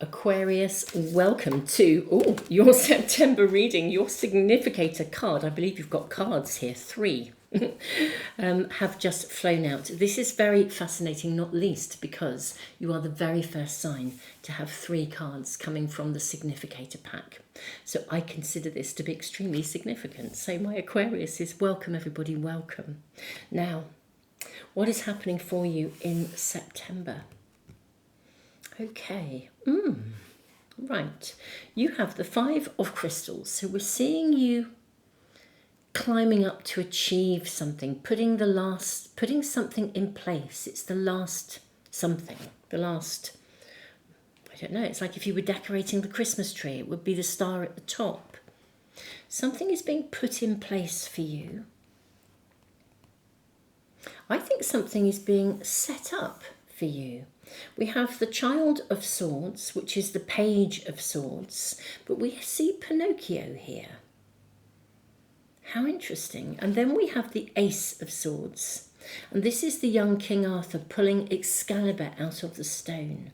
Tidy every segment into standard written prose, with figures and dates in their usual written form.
Aquarius, welcome to your September reading. Your significator card, I believe you've got cards here, 3, have just flown out. This is very fascinating, not least because you are the very first sign to have 3 cards coming from the significator pack. So I consider this to be extremely significant. So my Aquarius is welcome, everybody, welcome. Now, what is happening for you in September? Okay, right. You have the 5 of crystals. So we're seeing you climbing up to achieve something, putting something in place. It's the last something, the last, I don't know, it's like if you were decorating the Christmas tree, it would be the star at the top. Something is being put in place for you. I think something is being set up for you. We have the Child of Swords, which is the Page of Swords, but we see Pinocchio here. How interesting. And then we have the Ace of Swords, and this is the young King Arthur pulling Excalibur out of the stone.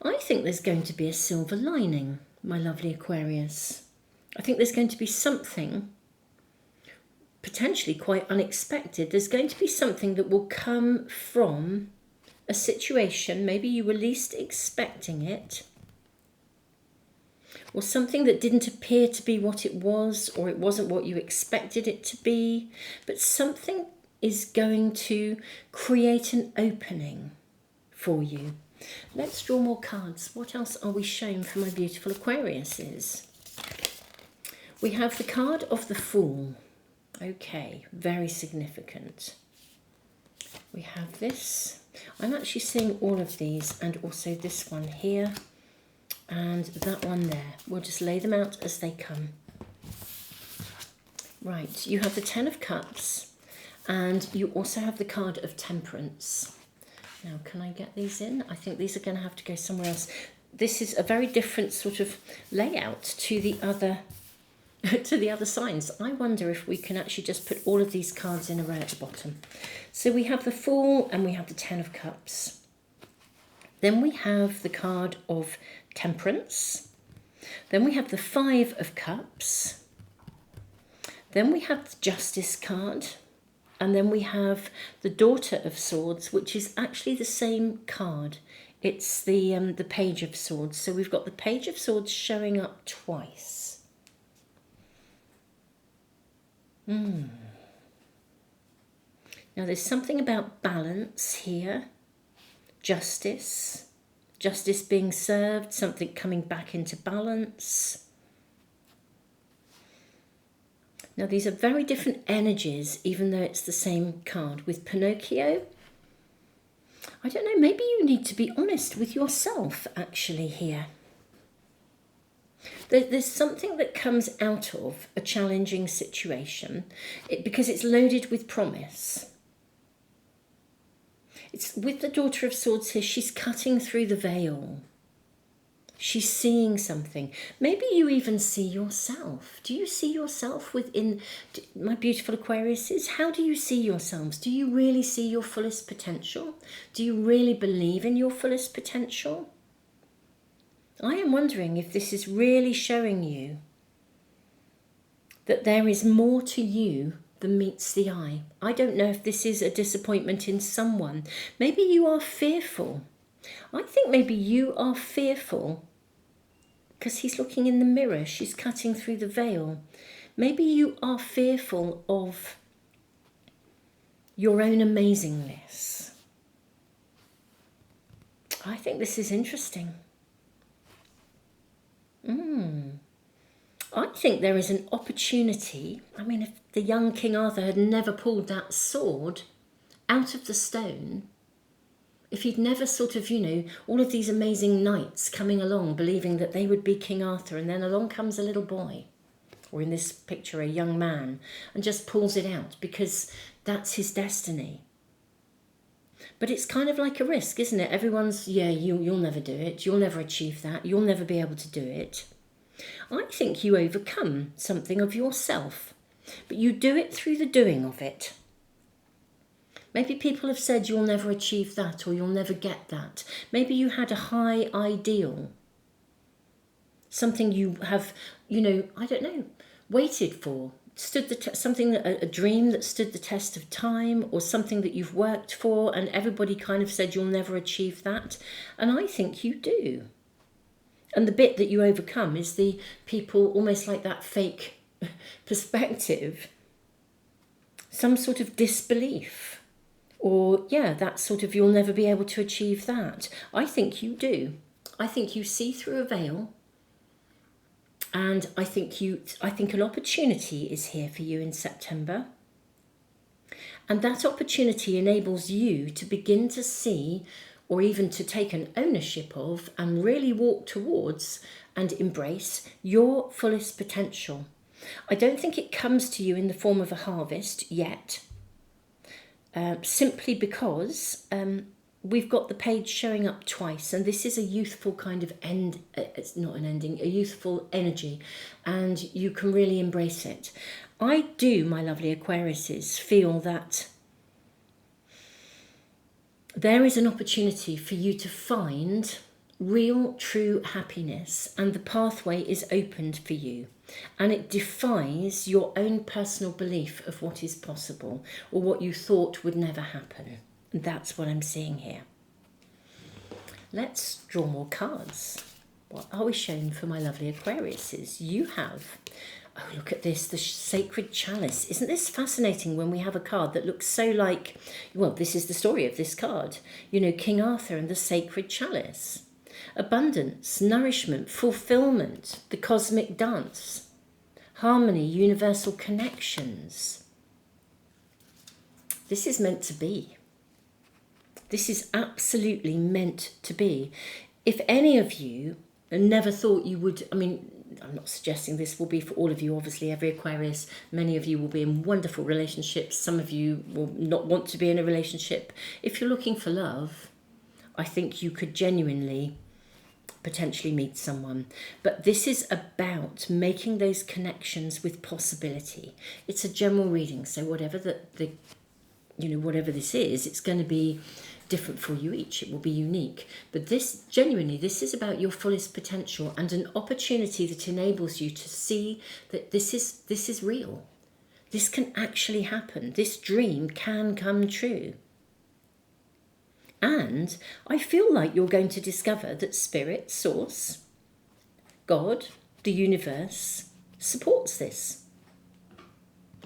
I think there's going to be a silver lining, my lovely Aquarius. I think there's going to be something potentially quite unexpected. There's going to be something that will come from a situation, maybe you were least expecting it, or something that didn't appear to be what it was, or it wasn't what you expected it to be, but something is going to create an opening for you. Let's draw more cards. What else are we shown for my beautiful Aquariuses? We have the card of the Fool. Okay, very significant. We have this. I'm actually seeing all of these, and also this one here and that one there. We'll just lay them out as they come. Right, you have the 10 of Cups, and you also have the card of Temperance. Now, can I get these in? I think these are going to have to go somewhere else. This is a very different sort of layout to the other signs. I wonder if we can actually just put all of these cards in a row at the bottom. So we have the Fool and we have the 10 of Cups. Then we have the card of Temperance. Then we have the 5 of Cups. Then we have the Justice card. And then we have the Daughter of Swords, which is actually the same card. It's the Page of Swords. So we've got the Page of Swords showing up twice. Now there's something about balance here, justice being served, something coming back into balance. Now these are very different energies, even though it's the same card. With Pinocchio, I don't know, maybe you need to be honest with yourself actually here. There's something that comes out of a challenging situation because it's loaded with promise. It's with the Daughter of Swords here, she's cutting through the veil. She's seeing something. Maybe you even see yourself. Do you see yourself within my beautiful Aquariuses? How do you see yourselves? Do you really see your fullest potential? Do you really believe in your fullest potential? I am wondering if this is really showing you that there is more to you than meets the eye. I don't know if this is a disappointment in someone. Maybe you are fearful. I think maybe you are fearful because he's looking in the mirror. She's cutting through the veil. Maybe you are fearful of your own amazingness. I think this is interesting. I think there is an opportunity. I mean, if the young King Arthur had never pulled that sword out of the stone, if he'd never sort of, all of these amazing knights coming along believing that they would be King Arthur, and then along comes a little boy, or in this picture, a young man, and just pulls it out because that's his destiny. But it's kind of like a risk, isn't it? Everyone's, you'll never do it. You'll never achieve that. You'll never be able to do it. I think you overcome something of yourself, but you do it through the doing of it. Maybe people have said you'll never achieve that or you'll never get that. Maybe you had a high ideal, something you have, I don't know, waited for, something, a dream that stood the test of time, or something that you've worked for, and everybody kind of said you'll never achieve that. And I think you do. And the bit that you overcome is the people, almost like that fake perspective, some sort of disbelief, or that sort of, you'll never be able to achieve that. I think you do. I think you see through a veil, and I think an opportunity is here for you in September. And that opportunity enables you to begin to see, or even to take an ownership of, and really walk towards and embrace your fullest potential. I don't think it comes to you in the form of a harvest yet, simply because we've got the page showing up twice, and this is a youthful kind of it's not an ending, a youthful energy, and you can really embrace it. I do, my lovely Aquariuses, feel that there is an opportunity for you to find real, true happiness, and the pathway is opened for you. And it defies your own personal belief of what is possible, or what you thought would never happen. And that's what I'm seeing here. Let's draw more cards. What are we shown for my lovely Aquariuses? You have, oh, look at this, the Sacred Chalice. Isn't this fascinating when we have a card that looks so like, well, this is the story of this card. King Arthur and the Sacred Chalice. Abundance, nourishment, fulfillment, the cosmic dance, harmony, universal connections. This is meant to be. This is absolutely meant to be. If any of you never thought you would, I'm not suggesting this will be for all of you, obviously, every Aquarius, many of you will be in wonderful relationships, some of you will not want to be in a relationship. If you're looking for love, I think you could genuinely potentially meet someone. But this is about making those connections with possibility. It's a general reading, so whatever whatever this is, it's going to be different for you each. It will be unique. But this is about your fullest potential, and an opportunity that enables you to see that this is real. This can actually happen. This dream can come true. And I feel like you're going to discover that Spirit, Source, God, the universe, supports this.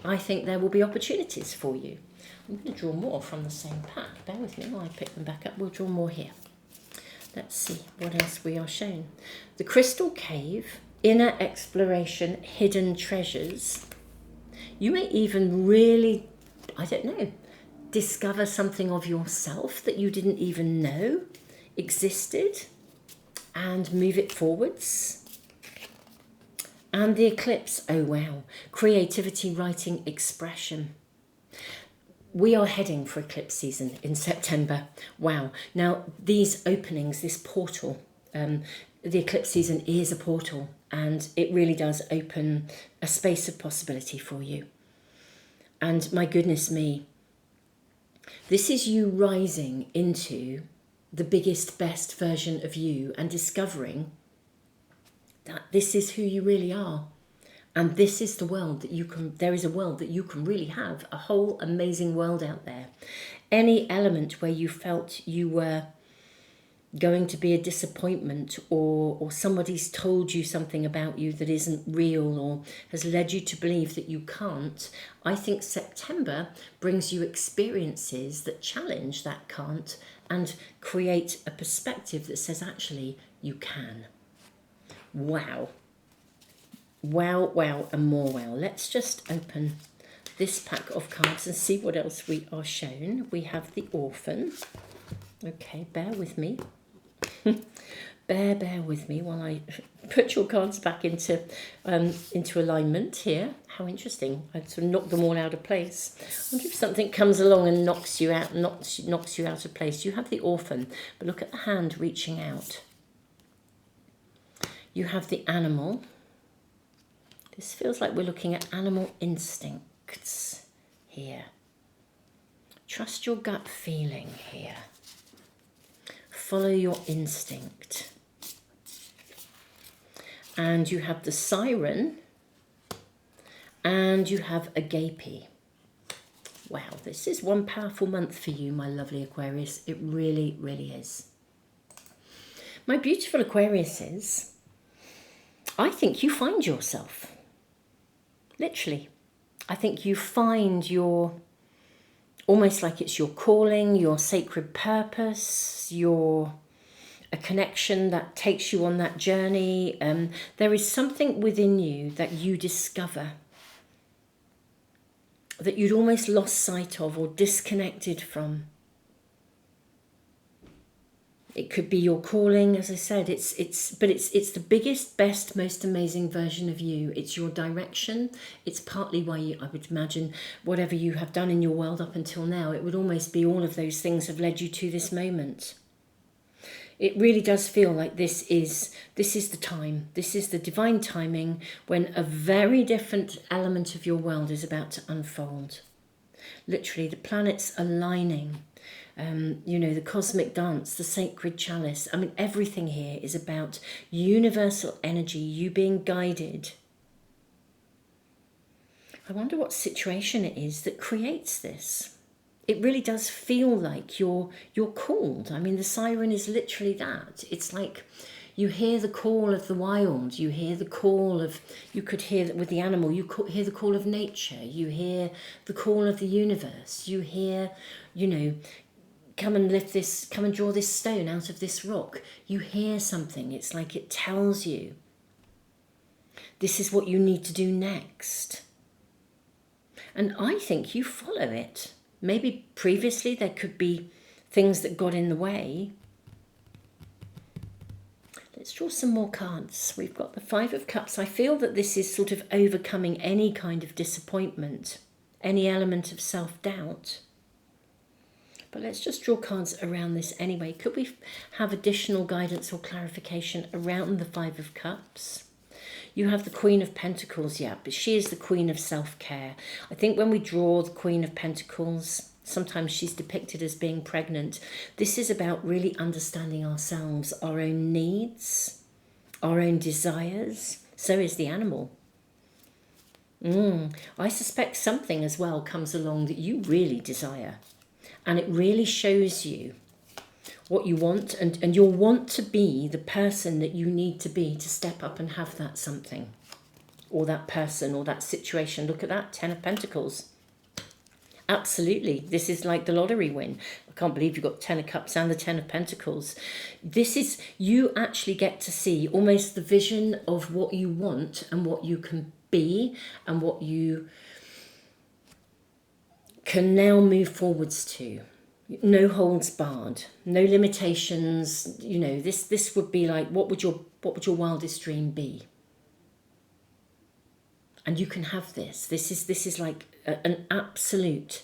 I think there will be opportunities for you. I'm going to draw more from the same pack. Bear with me while I pick them back up. We'll draw more here. Let's see what else we are shown. The Crystal Cave, Inner Exploration, Hidden Treasures. You may even really, discover something of yourself that you didn't even know existed, and move it forwards. And the Eclipse, oh wow, creativity, writing, expression. We are heading for eclipse season in September. Wow. Now, these openings, this portal, the eclipse season is a portal, and it really does open a space of possibility for you. And my goodness me, this is you rising into the biggest, best version of you, and discovering that this is who you really are. And this is the world that there is a world that you can really have, a whole amazing world out there. Any element where you felt you were going to be a disappointment, or somebody's told you something about you that isn't real, or has led you to believe that you can't, I think September brings you experiences that challenge that can't and create a perspective that says, actually, you can. Wow. Wow, wow, and more wow. Let's just open this pack of cards and see what else we are shown. We have the Orphan. Okay, bear with me. bear with me while I put your cards back into alignment here. How interesting. I sort of knocked them all out of place. I wonder if something comes along and knocks you out of place. You have the Orphan, but look at the hand reaching out. You have the Animal. This feels like we're looking at animal instincts here. Trust your gut feeling here. Follow your instinct. And you have the Siren, and you have Agape. Wow, this is one powerful month for you, my lovely Aquarius. It really, really is. My beautiful Aquariuses, I think you find yourself. Literally. I think you find your, almost like it's your calling, your sacred purpose, a connection that takes you on that journey. There is something within you that you discover that you'd almost lost sight of or disconnected from. It could be your calling, as I said. It's the biggest, best, most amazing version of you. It's your direction. It's partly why I would imagine whatever you have done in your world up until now, it would almost be all of those things have led you to this moment. It really does feel like this is the time. This is the divine timing when a very different element of your world is about to unfold. Literally, the planets aligning. The cosmic dance, the sacred chalice. I mean, everything here is about universal energy, you being guided. I wonder what situation it is that creates this. It really does feel like you're called. I mean, the Siren is literally that. It's like you hear the call of the wild. You hear the call of, you could hear with the animal, hear the call of nature. You hear the call of the universe. You hear, come and lift this, come and draw this stone out of this rock. You hear something. It's like it tells you this is what you need to do next. And I think you follow it. Maybe previously there could be things that got in the way. Let's draw some more cards. We've got the Five of Cups. I feel that this is sort of overcoming any kind of disappointment, any element of self-doubt. But let's just draw cards around this anyway. Could we have additional guidance or clarification around the Five of Cups? You have the Queen of Pentacles, yeah, but she is the Queen of self-care. I think when we draw the Queen of Pentacles, sometimes she's depicted as being pregnant. This is about really understanding ourselves, our own needs, our own desires. So is the animal. I suspect something as well comes along that you really desire. And it really shows you what you want, and you'll want to be the person that you need to be to step up and have that something, or that person, or that situation. Look at that, 10 of Pentacles. Absolutely, this is like the lottery win. I can't believe you've got 10 of Cups and the 10 of Pentacles. This is, you actually get to see almost the vision of what you want and what you can be and what you can now move forwards to. No holds barred, no limitations. This would be like, what would your wildest dream be? And you can have this. This is like an absolute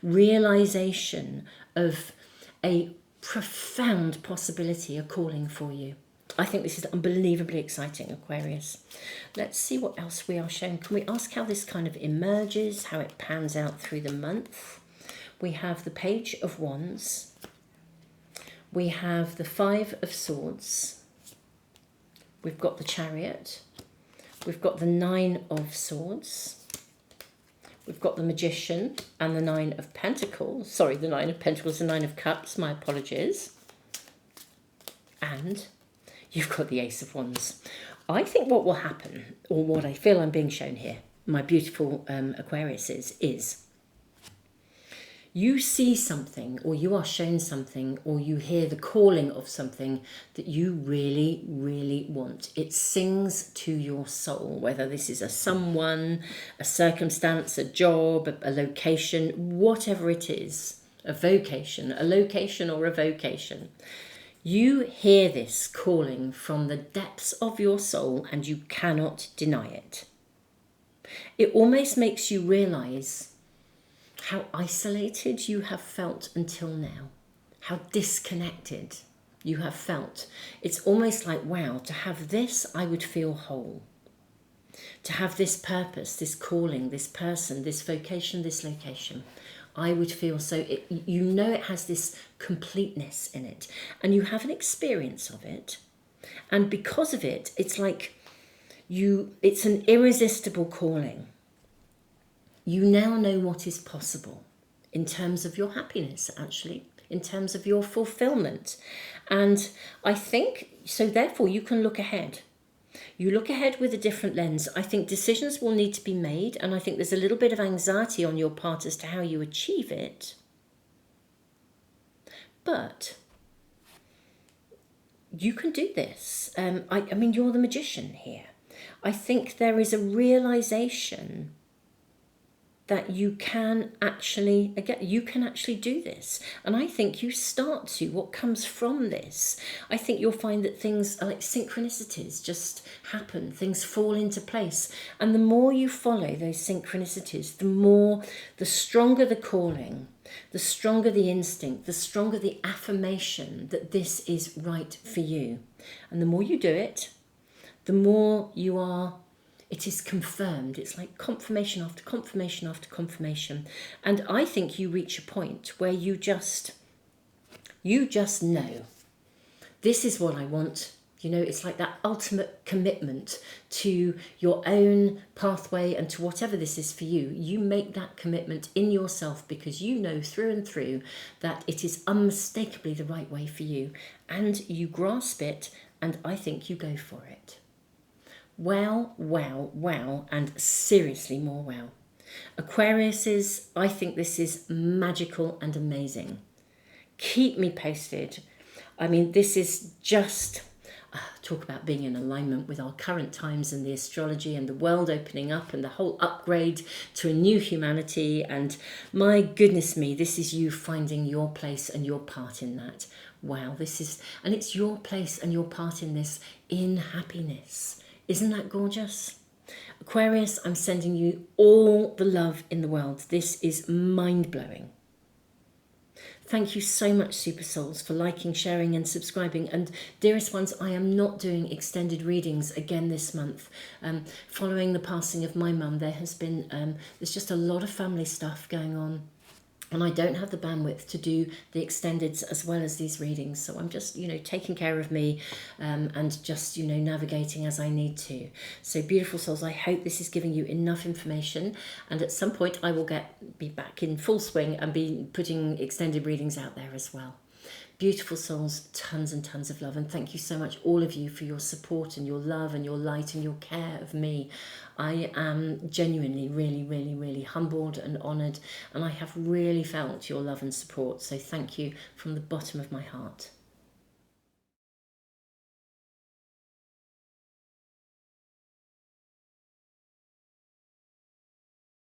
realization of a profound possibility, a calling for you. I think this is unbelievably exciting, Aquarius. Let's see what else we are shown. Can we ask how this kind of emerges, how it pans out through the month? We have the Page of Wands. We have the Five of Swords. We've got the Chariot. We've got the Nine of Swords. We've got the Magician and the Nine of Pentacles. Sorry, the Nine of Pentacles, the Nine of Cups. My apologies. And you've got the Ace of Wands. I think what will happen, or what I feel I'm being shown here, my beautiful Aquariuses, is you see something, or you are shown something, or you hear the calling of something that you really, really want. It sings to your soul, whether this is a someone, a circumstance, a job, a location, whatever it is, a vocation, a location or a vocation. You hear this calling from the depths of your soul and you cannot deny it. It almost makes you realize how isolated you have felt until now, how disconnected you have felt. It's almost like, wow, to have this, I would feel whole. To have this purpose, this calling, this person, this vocation, this location, I would feel. So you know it has this completeness in it, and you have an experience of it, and because of it, it's like it's an irresistible calling. You now know what is possible in terms of your happiness, actually, in terms of your fulfillment. And I think, so therefore you can look ahead. You look ahead with a different lens. I think decisions will need to be made, and I think there's a little bit of anxiety on your part as to how you achieve it. But you can do this. I mean, you're the magician here. I think there is a realization that you can actually, again, you can actually do this. And I think you start to, what comes from this, I think you'll find that things are like synchronicities just happen, things fall into place. And the more you follow those synchronicities, the stronger the calling, the stronger the instinct, the stronger the affirmation that this is right for you. And the more you do it, the more it is confirmed. It's like confirmation after confirmation after confirmation. And I think you reach a point where you just know, this is what I want. You know, it's like that ultimate commitment to your own pathway and to whatever this is for you. You make that commitment in yourself because you know through and through that it is unmistakably the right way for you. And you grasp it, and I think you go for it. Wow, wow, wow, and seriously more wow. Aquariuses, I think this is magical and amazing. Keep me posted. I mean, this is just, talk about being in alignment with our current times and the astrology and the world opening up and the whole upgrade to a new humanity. And my goodness me, this is you finding your place and your part in that. Wow, and it's your place and your part in this in happiness. Isn't that gorgeous? Aquarius, I'm sending you all the love in the world. This is mind-blowing. Thank you so much, Super Souls, for liking, sharing and subscribing. And dearest ones, I am not doing extended readings again this month. Following the passing of my mum, there's just a lot of family stuff going on. And I don't have the bandwidth to do the extendeds as well as these readings. So I'm just, taking care of me and just, navigating as I need to. So beautiful souls, I hope this is giving you enough information. And at some point I will be back in full swing and be putting extended readings out there as well. Beautiful souls, tons and tons of love. And thank you so much, all of you, for your support and your love and your light and your care of me. I am genuinely, really, really, really humbled and honoured. And I have really felt your love and support. So thank you from the bottom of my heart.